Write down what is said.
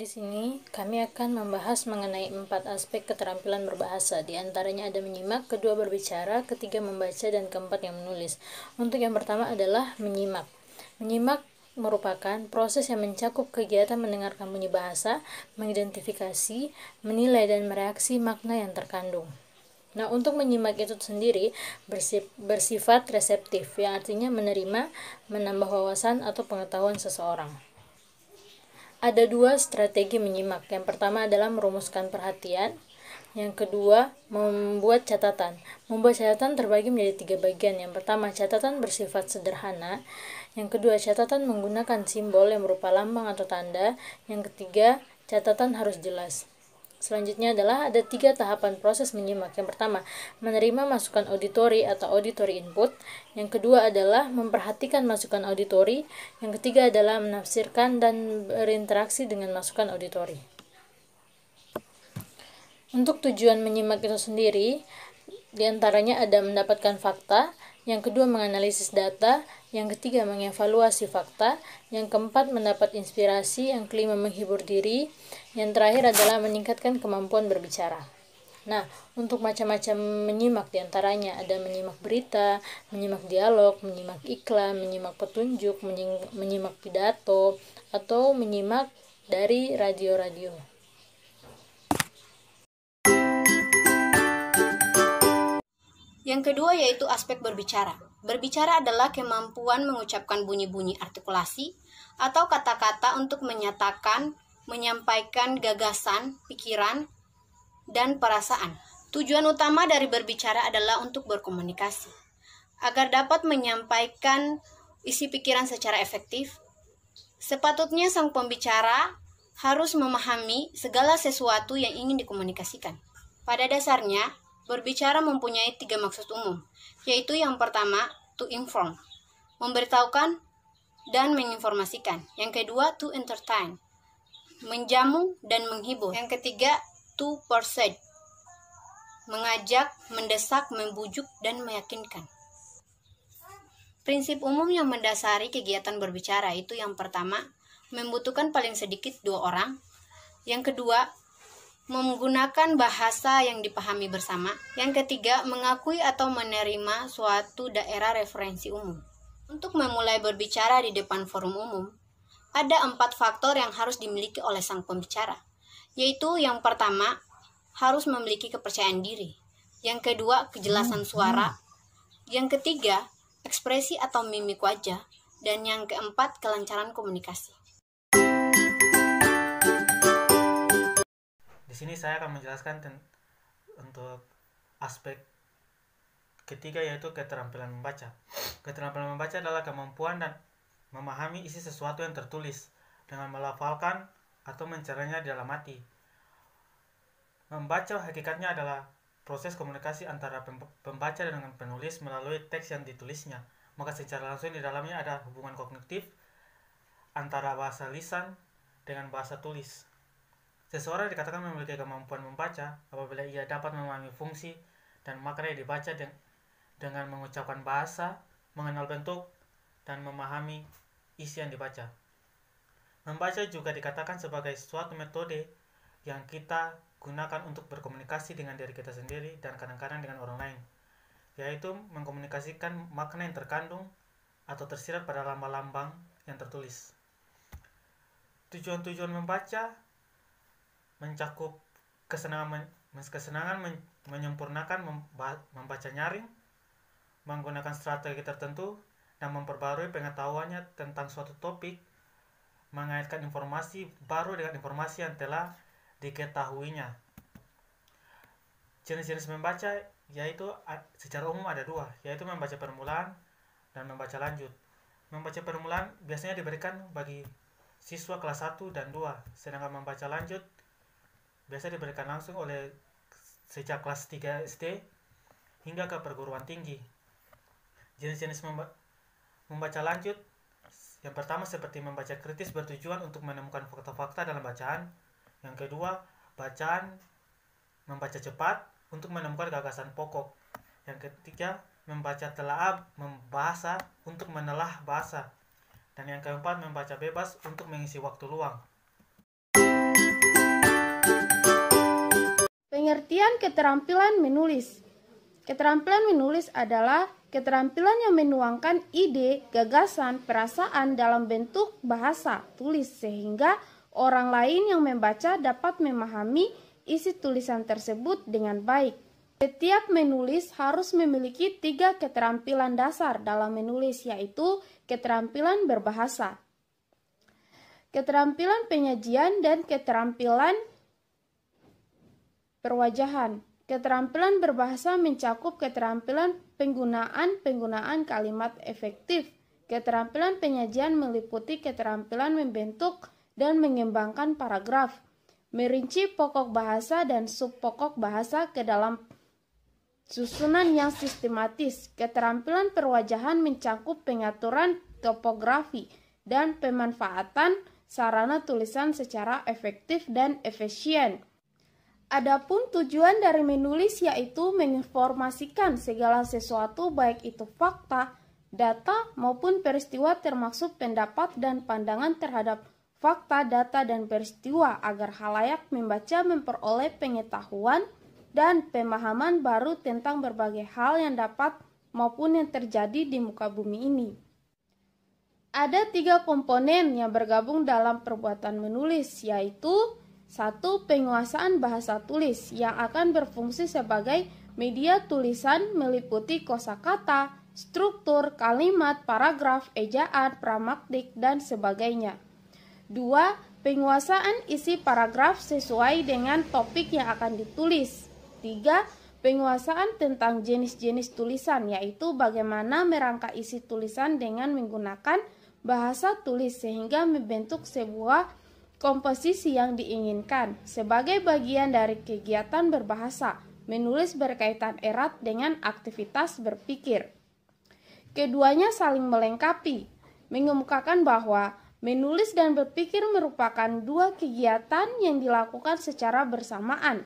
Di sini kami akan membahas mengenai 4 aspek keterampilan berbahasa. Di antaranya ada menyimak, kedua berbicara, ketiga membaca, dan keempat yang menulis. Untuk yang pertama adalah menyimak. Menyimak merupakan proses yang mencakup kegiatan mendengarkan bunyi bahasa, mengidentifikasi, menilai, dan mereaksi makna yang terkandung. Nah, untuk menyimak itu sendiri bersifat reseptif, yang artinya menerima, menambah wawasan atau pengetahuan seseorang. Ada 2 strategi menyimak. Yang pertama adalah merumuskan perhatian. Yang kedua, membuat catatan. Membuat catatan terbagi menjadi 3 bagian. Yang pertama, catatan bersifat sederhana. Yang kedua, catatan menggunakan simbol yang berupa lambang atau tanda. Yang ketiga, catatan harus jelas. Selanjutnya adalah ada 3 tahapan proses menyimak. Yang pertama, menerima masukan auditori atau auditory input. Yang kedua adalah memperhatikan masukan auditori. Yang ketiga adalah menafsirkan dan berinteraksi dengan masukan auditori. Untuk tujuan menyimak itu sendiri, diantaranya ada mendapatkan fakta, yang kedua menganalisis data, yang ketiga mengevaluasi fakta, yang keempat mendapat inspirasi, yang kelima menghibur diri, yang terakhir adalah meningkatkan kemampuan berbicara. Nah, untuk macam-macam menyimak diantaranya ada menyimak berita, menyimak dialog, menyimak iklan, menyimak petunjuk, menyimak pidato, atau menyimak dari radio-radio. Yang kedua yaitu aspek berbicara. Berbicara adalah kemampuan mengucapkan bunyi-bunyi artikulasi atau kata-kata untuk menyatakan, menyampaikan gagasan, pikiran, dan perasaan. Tujuan utama dari berbicara adalah untuk berkomunikasi. Agar dapat menyampaikan isi pikiran secara efektif, sepatutnya sang pembicara harus memahami segala sesuatu yang ingin dikomunikasikan. Pada dasarnya, berbicara mempunyai 3 maksud umum, yaitu yang pertama, to inform, memberitahukan dan menginformasikan. Yang kedua, to entertain, menjamu dan menghibur. Yang ketiga, to persuade, mengajak, mendesak, membujuk, dan meyakinkan. Prinsip umum yang mendasari kegiatan berbicara itu yang pertama, membutuhkan paling sedikit 2 orang. Yang kedua, menggunakan bahasa yang dipahami bersama. Yang ketiga, mengakui atau menerima suatu daerah referensi umum. Untuk memulai berbicara di depan forum umum, ada 4 faktor yang harus dimiliki oleh sang pembicara, yaitu yang pertama, harus memiliki kepercayaan diri. Yang kedua, kejelasan suara. Yang ketiga, ekspresi atau mimik wajah. Dan yang keempat, kelancaran komunikasi. Di sini saya akan menjelaskan untuk aspek ketiga, yaitu keterampilan membaca. Keterampilan membaca adalah kemampuan dan memahami isi sesuatu yang tertulis dengan melafalkan atau mencernanya di dalam hati. Membaca hakikatnya adalah proses komunikasi antara pembaca dengan penulis melalui teks yang ditulisnya. Maka secara langsung di dalamnya ada hubungan kognitif antara bahasa lisan dengan bahasa tulis. Seseorang dikatakan memiliki kemampuan membaca apabila ia dapat memahami fungsi dan makna yang dibaca dengan mengucapkan bahasa, mengenal bentuk, dan memahami isi yang dibaca. Membaca juga dikatakan sebagai suatu metode yang kita gunakan untuk berkomunikasi dengan diri kita sendiri dan kadang-kadang dengan orang lain, yaitu mengkomunikasikan makna yang terkandung atau tersirat pada lambang-lambang yang tertulis. Tujuan-tujuan membaca mencakup kesenangan menyempurnakan membaca nyaring, menggunakan strategi tertentu, dan memperbarui pengetahuannya tentang suatu topik, mengaitkan informasi baru dengan informasi yang telah diketahuinya. Jenis-jenis membaca yaitu secara umum ada 2, yaitu membaca permulaan dan membaca lanjut. Membaca permulaan biasanya diberikan bagi siswa kelas 1 dan 2, sedangkan membaca lanjut biasa diberikan langsung oleh sejak kelas 3 SD hingga ke perguruan tinggi. Jenis-jenis membaca lanjut yang pertama seperti membaca kritis bertujuan untuk menemukan fakta-fakta dalam bacaan. Yang kedua, membaca cepat untuk menemukan gagasan pokok. Yang ketiga, membaca telaah membahasa untuk menelah bahasa. Dan yang keempat, membaca bebas untuk mengisi waktu luang. Pengertian keterampilan menulis. Keterampilan menulis adalah keterampilan yang menuangkan ide, gagasan, perasaan dalam bentuk bahasa tulis sehingga orang lain yang membaca dapat memahami isi tulisan tersebut dengan baik. Setiap menulis harus memiliki 3 keterampilan dasar dalam menulis, yaitu keterampilan berbahasa, keterampilan penyajian, dan keterampilan perwajahan. Keterampilan berbahasa mencakup keterampilan penggunaan kalimat efektif. Keterampilan penyajian meliputi keterampilan membentuk dan mengembangkan paragraf, merinci pokok bahasa dan subpokok bahasa ke dalam susunan yang sistematis. Keterampilan perwajahan mencakup pengaturan topografi dan pemanfaatan sarana tulisan secara efektif dan efisien. Adapun tujuan dari menulis yaitu menginformasikan segala sesuatu baik itu fakta, data maupun peristiwa termasuk pendapat dan pandangan terhadap fakta, data, dan peristiwa agar khalayak membaca memperoleh pengetahuan dan pemahaman baru tentang berbagai hal yang dapat maupun yang terjadi di muka bumi ini. Ada 3 komponen yang bergabung dalam perbuatan menulis, yaitu 1. Penguasaan bahasa tulis yang akan berfungsi sebagai media tulisan meliputi kosakata, struktur, kalimat, paragraf, ejaan, pramaktik, dan sebagainya. 2. Penguasaan isi paragraf sesuai dengan topik yang akan ditulis. 3. Penguasaan tentang jenis-jenis tulisan, yaitu bagaimana merangkai isi tulisan dengan menggunakan bahasa tulis sehingga membentuk sebuah komposisi yang diinginkan. Sebagai bagian dari kegiatan berbahasa, menulis berkaitan erat dengan aktivitas berpikir. Keduanya saling melengkapi, mengemukakan bahwa menulis dan berpikir merupakan 2 kegiatan yang dilakukan secara bersamaan.